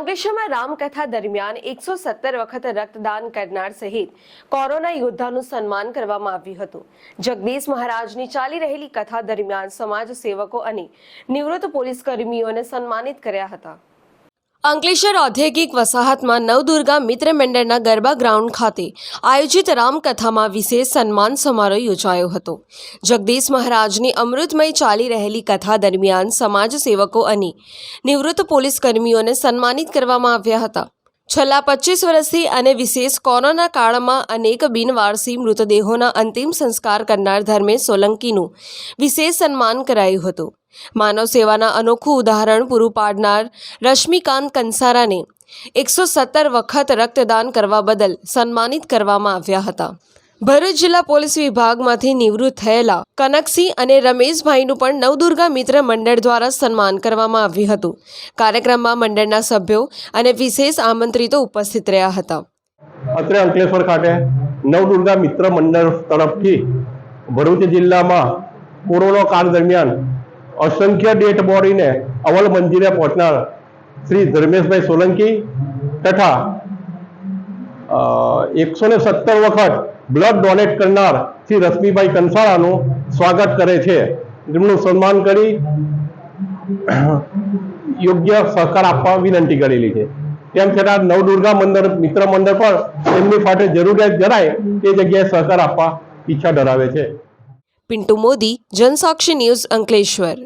અંકલેશ્વરમાં રામકથા દરમિયાન 117 વખત રક્તદાન કરનાર સહિત કોરોના યોદ્ધાનું સન્માન કરવામાં આવ્યું હતું। જગદીશ મહારાજની ચાલી રહેલી કથા દરમિયાન સમાજ સેવકો અને નિવૃત્ત પોલીસ કર્મીઓને સન્માનિત કર્યા હતા। અંકલેશ્વર ઔદ્યોગિક વસાહતમાં નવદુર્ગા મિત્ર મંડળના ગરબા ગ્રાઉન્ડ ખાતે આયોજિત રામકથામાં વિશેષ સન્માન સમારોહ યોજાયો હતો। જગદીશ મહારાજની અમૃતમય ચાલી રહેલી કથા દરમિયાન સમાજ સેવકો અને નિવૃત્ત પોલીસ કર્મીઓને સન્માનિત કરવામાં આવ્યા હતા। છેલ્લા 25 વર્ષથી અને વિશેષ કોરોના કાળમાં અનેક બિનવારસી મૃતદેહોના અંતિમ સંસ્કાર કરનાર ધર્મેશ સોલંકીનું વિશેષ સન્માન કરાયું હતું। માનવ સેવાના અનોખું ઉદાહરણ પૂરું પાડનાર રશ્મિકાંત કંસારાને 117 વખત રક્તદાન કરવા બદલ સન્માનિત કરવામાં આવ્યા હતા। ભરૂચ જિલ્લા પોલીસ વિભાગમાંથી નિવૃત્ત થયેલા કનકસિંહ અને રમેશભાઈનું પણ નવદુર્ગા મિત્ર મંડળ દ્વારા સન્માન કરવામાં આવ્યું હતું। કાર્યક્રમમાં મંડળના સભ્યો અને વિશેષ આમંત્રિતો ઉપસ્થિત રહ્યા હતા। અત્રે અંકલેશ્વર ખાતે નવદુર્ગા મિત્ર મંડળ તરફથી ભરૂચ જિલ્લામાં કોરોના કાળ દરમિયાન असंख्य डेड बॉडी ने अवल मंजिले पहुंचनार श्री धर्मेशभाई सोलंकी तथा 117 वखत ब्लड डोनेट करनार श्री रश्मिभाई कंसाराનું स्वागत करे छे। જેમનું સન્માન કરી યોગ્ય સહકાર આપવા વિનંતી કરેલી છે। તેમ છતાં નવદુર્ગા મિત્ર મંડળ પર તેમની માટે જરૂરિયાત જણાય તે જગ્યાએ સહકાર આપવા ઈચ્છા ધરાવે છે। પિન્ટુ મોદી, જનસાક્ષી ન્યૂઝ, અંકલેશ્વર।